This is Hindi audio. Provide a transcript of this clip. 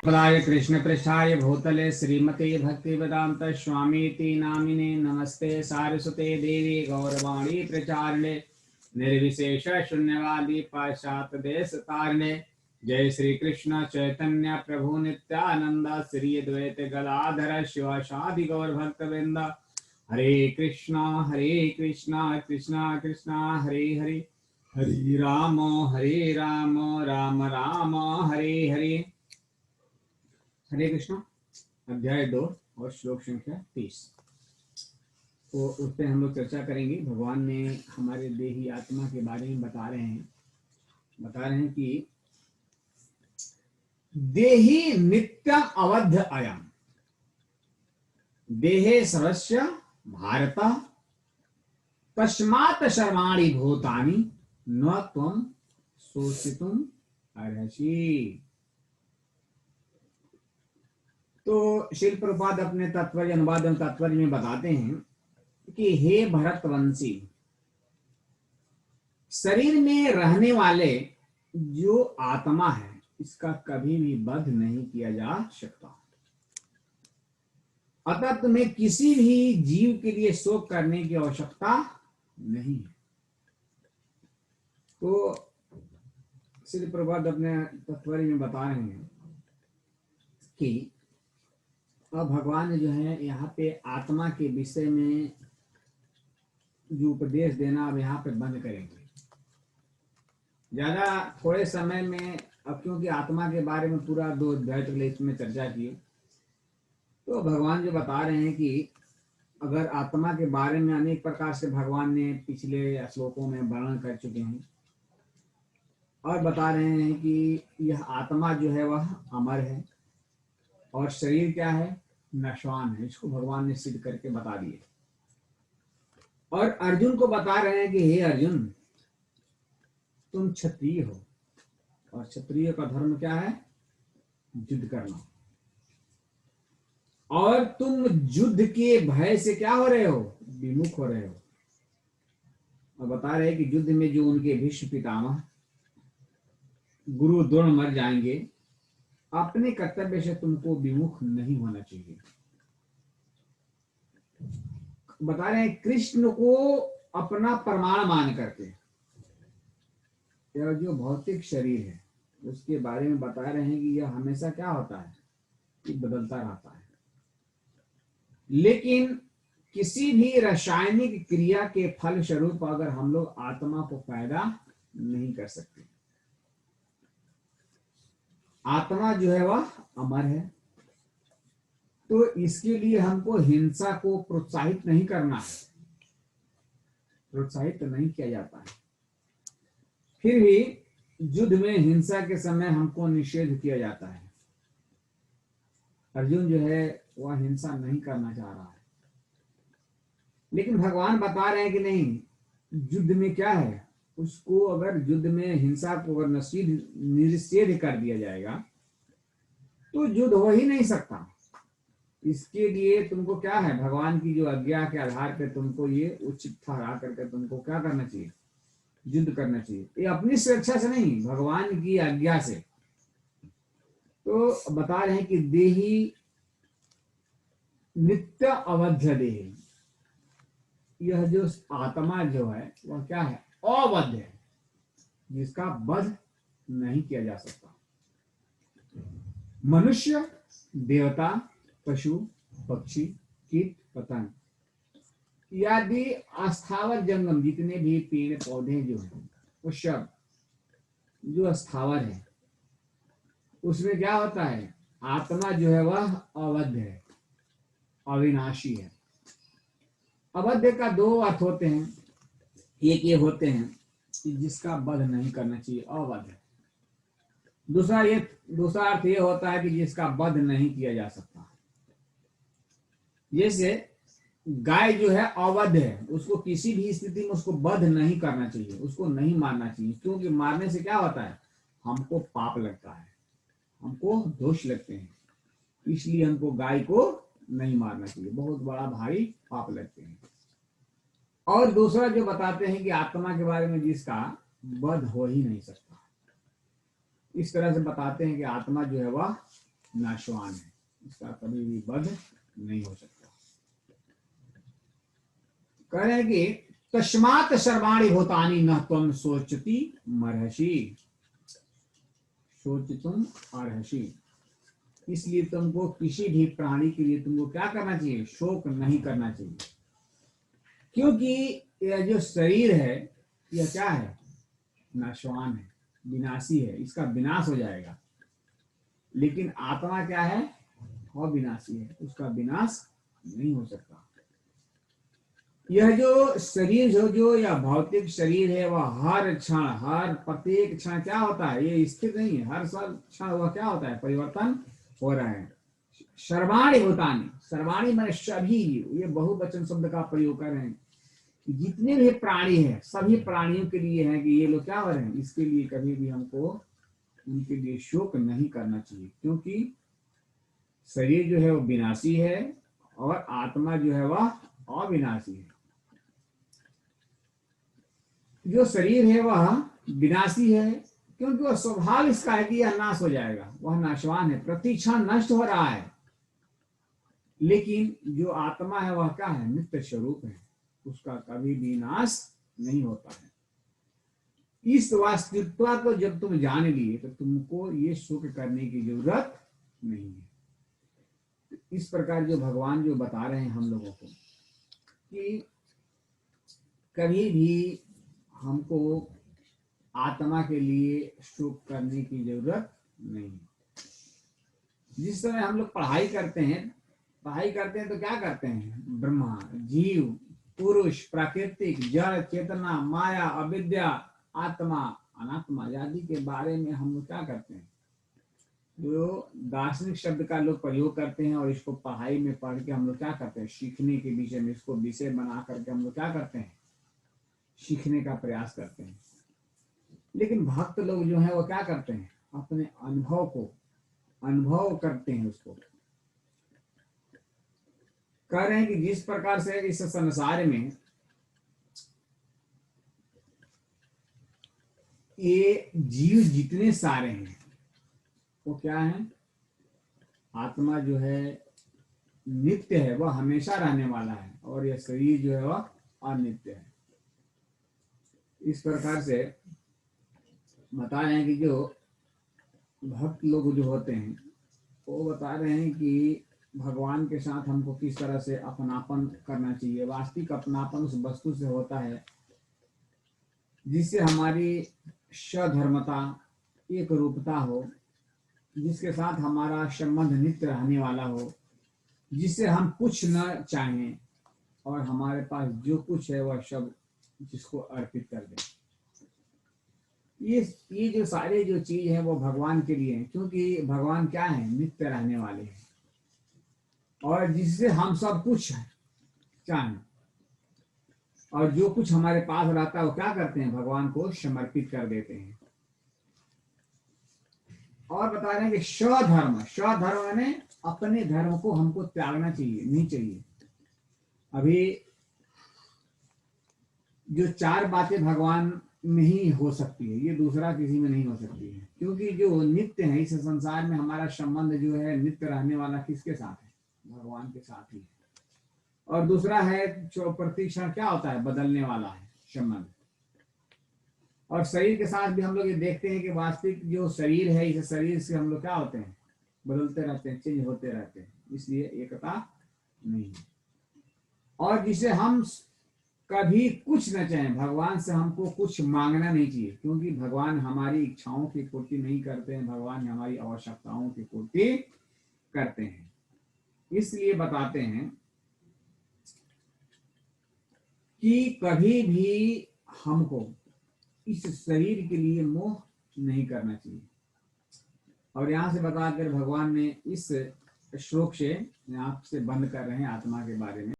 पदाय कृष्ण पृष्ठाय भूतले श्रीमते भक्तिवेदांत स्वामीति नामिने नमस्ते सारस्वते देवी गौरवाणी प्रचारिणे निर्विशेष शून्यवादी पाश्चात देश तारिणे जय श्री कृष्ण चैतन्य प्रभु नित्यानंद श्री द्वैत गदाधर शिवासादि गौर भक्तवृंद हरे कृष्णा कृष्णा कृष्णा हरे हरे हरे राम राम राम हरे हरे। हरे कृष्णा अध्याय 2 और श्लोक संख्या 30। तो उस पर हम लोग चर्चा करेंगे। भगवान ने हमारे देही आत्मा के बारे में बता रहे हैं कि देही नित्य अवध अयम देहे सर्वस्य भारत तस्मात् सर्वाणि भूतानि न त्वं शोषितुम् अर्हसि। तो श्रील प्रभुपाद अपने तात्पर्य अनुवाद और तात्पर्य में बताते हैं कि हे भरतवंशी, शरीर में रहने वाले जो आत्मा है इसका कभी भी वध नहीं किया जा सकता। अतः तुम्हें किसी भी जीव के लिए शोक करने की आवश्यकता नहीं है। तो श्री प्रभुपाद अपने तात्पर्य में बता रहे हैं कि अब भगवान जो है यहाँ पे आत्मा के विषय में जो उपदेश देना अब यहाँ पे बंद करेंगे। ज्यादा थोड़े समय में, अब क्योंकि आत्मा के बारे में पूरा 2 अध्याय तक इसमें चर्चा की, तो भगवान जो बता रहे हैं कि अगर आत्मा के बारे में अनेक प्रकार से भगवान ने पिछले श्लोकों में वर्णन कर चुके हैं और बता रहे हैं कि यह आत्मा जो है वह अमर है और शरीर क्या है, नश्वान है। इसको भगवान ने सिद्ध करके बता दिए और अर्जुन को बता रहे हैं कि हे अर्जुन, तुम क्षत्रिय हो और क्षत्रिय का धर्म क्या है, युद्ध करना, और तुम युद्ध के भय से क्या हो रहे हो, विमुख हो रहे हो। और बता रहे हैं कि युद्ध में जो उनके भीष्म पितामह गुरु द्रोण मर जाएंगे, अपने कर्तव्य से तुमको विमुख नहीं होना चाहिए। बता रहे हैं कृष्ण को अपना प्रमाण मान करके यह जो भौतिक शरीर है उसके बारे में बता रहे हैं कि यह हमेशा क्या होता है कि बदलता रहता है, लेकिन किसी भी रासायनिक क्रिया के फल स्वरूप अगर हम लोग आत्मा को पैदा नहीं कर सकते। आत्मा जो है वह अमर है, तो इसके लिए हमको हिंसा को प्रोत्साहित नहीं करना है, प्रोत्साहित नहीं किया जाता है। फिर भी युद्ध में हिंसा के समय हमको निषेध किया जाता है। अर्जुन जो है वह हिंसा नहीं करना चाह रहा है, लेकिन भगवान बता रहे हैं कि नहीं, युद्ध में क्या है, उसको अगर युद्ध में हिंसा को अगर निषेध कर दिया जाएगा तो युद्ध हो ही नहीं सकता। इसके लिए तुमको क्या है, भगवान की जो आज्ञा के आधार पर तुमको ये उचित ठहरा करके तुमको क्या करना चाहिए, युद्ध करना चाहिए। ये अपनी स्वेच्छा से नहीं, भगवान की आज्ञा से। तो बता रहे हैं कि देही नित्य अवध्य देही, यह जो आत्मा जो है वह क्या है, अवध्य है, जिसका वध नहीं किया जा सकता। मनुष्य, देवता, पशु, पक्षी, कीट, पतंग इत्यादि अस्थावर जंगम जितने भी पेड़ पौधे जो हैं वो सब जो अस्थावर है उसमें क्या होता है, आत्मा जो है वह अवध्य है, अविनाशी है। अवध्य का 2 अर्थ होते हैं। एक ये होते हैं कि जिसका वध नहीं करना चाहिए, अवध्य। दूसरा अर्थ ये होता है कि जिसका वध नहीं किया जा सकता। जैसे गाय जो है अवध है, उसको किसी भी स्थिति में उसको वध नहीं करना चाहिए, उसको नहीं मारना चाहिए, क्योंकि मारने से क्या होता है, हमको पाप लगता है, हमको दोष लगते हैं, इसलिए हमको गाय को नहीं मारना चाहिए, बहुत बड़ा भारी पाप लगते हैं। और दूसरा जो बताते हैं कि आत्मा के बारे में जिसका वध हो ही नहीं सकता, इस तरह से बताते हैं कि आत्मा जो है वह नाशवान है, इसका कभी भी वध नहीं हो सकता। कह रहे हैं कि तस्मात् सर्वाणि भूतानि न त्वं शोचति मर्हसि, शोचितुम अर्हसि, इसलिए तुमको किसी भी प्राणी के लिए तुमको क्या करना चाहिए, शोक नहीं करना चाहिए। क्योंकि यह जो शरीर है यह क्या है, नाशवान है, विनाशी है, इसका विनाश हो जाएगा। लेकिन आत्मा क्या है, अविनाशी है, उसका विनाश नहीं हो सकता। यह जो शरीर जो यह भौतिक शरीर है वह हर क्षण, हर प्रत्येक क्षण क्या होता है, ये स्थिर नहीं है, हर क्षण वह क्या होता है, परिवर्तन हो रहा है। सर्वाणि भूतानि, सर्वाणि माने सभी, ये बहुवचन शब्द का प्रयोग कर रहे हैं। जितने भी प्राणी हैं सभी प्राणियों के लिए है कि ये लोग क्या हो रहे हैं, इसके लिए कभी भी हमको उनके लिए शोक नहीं करना चाहिए। क्योंकि शरीर जो है वो विनाशी है और आत्मा जो है वह अविनाशी है। जो शरीर है वह विनाशी है क्योंकि वह स्वभाव इसका है कि यह नाश हो जाएगा, वह नाशवान है, प्रति क्षण नष्ट हो रहा है। लेकिन जो आत्मा है वह क्या है, नित्य स्वरूप है, उसका कभी भी नाश नहीं होता है। इस वास्तविकता को जब तुम जान लिए तो तुमको ये शोक करने की जरूरत नहीं है। इस प्रकार जो भगवान जो बता रहे हैं हम लोगों को कि कभी भी हमको आत्मा के लिए शोक करने की जरूरत नहीं है। जिस समय हम लोग पढ़ाई करते हैं तो क्या करते हैं, ब्रह्मा, जीव, पुरुष, प्राकृतिक, जड़, चेतना, माया, अविद्या, आत्मा, अनात्मा आदि के बारे में हम लोग क्या करते हैं, जो दार्शनिक शब्द का लोग प्रयोग करते हैं और इसको पढ़ाई में पढ़ के हम लोग क्या करते हैं, सीखने के विषय में इसको विषय बना करके हम लोग क्या करते हैं, सीखने का प्रयास करते हैं। लेकिन भक्त लोग जो है वो क्या करते हैं, अपने अनुभव करते हैं, उसको कह रहे हैं कि जिस प्रकार से इस संसार में ये जीव जितने सारे हैं वो क्या है, आत्मा जो है नित्य है, वह हमेशा रहने वाला है, और यह शरीर जो है वह अनित्य है। इस प्रकार से बता रहे हैं कि जो भक्त लोग जो होते हैं वो बता रहे हैं कि भगवान के साथ हमको किस तरह से अपनापन करना चाहिए। वास्तविक अपनापन उस वस्तु से होता है जिससे हमारी सधर्मता, एक रूपता हो, जिसके साथ हमारा संबंध नित्य रहने वाला हो, जिससे हम कुछ न चाहें और हमारे पास जो कुछ है वह सब जिसको अर्पित कर दें। ये जो सारे जो चीज है वो भगवान के लिए है, क्योंकि भगवान क्या है, नित्य रहने वाले हैं, और जिससे हम सब कुछ चाहें और जो कुछ हमारे पास रहता है वो क्या करते हैं, भगवान को समर्पित कर देते हैं। और बता रहे हैं कि स्वधर्म यानी अपने धर्म को हमको त्यागना चाहिए, नहीं चाहिए। अभी जो चार बातें भगवान में ही हो सकती है, ये दूसरा किसी में नहीं हो सकती है, क्योंकि जो नित्य है इस संसार में हमारा संबंध जो है नित्य रहने वाला किसके साथ है, भगवान के साथ ही। और दूसरा है जो प्रतिक्षण क्या होता है, बदलने वाला है संबंध। और शरीर के साथ भी हम लोग ये देखते हैं कि वास्तविक जो शरीर है इस शरीर से हम लोग क्या होते हैं, बदलते रहते हैं, चेंज होते रहते हैं, इसलिए एकता नहीं है। और जिसे हम कभी कुछ न चाहें, भगवान से हमको कुछ मांगना नहीं चाहिए, क्योंकि भगवान हमारी इच्छाओं की पूर्ति नहीं करते हैं, भगवान हमारी आवश्यकताओं की पूर्ति करते हैं। इसलिए बताते हैं कि कभी भी हमको इस शरीर के लिए मोह नहीं करना चाहिए। और यहाँ से बताकर भगवान ने इस श्लोक से यहाँ से बंद कर रहे हैं आत्मा के बारे में।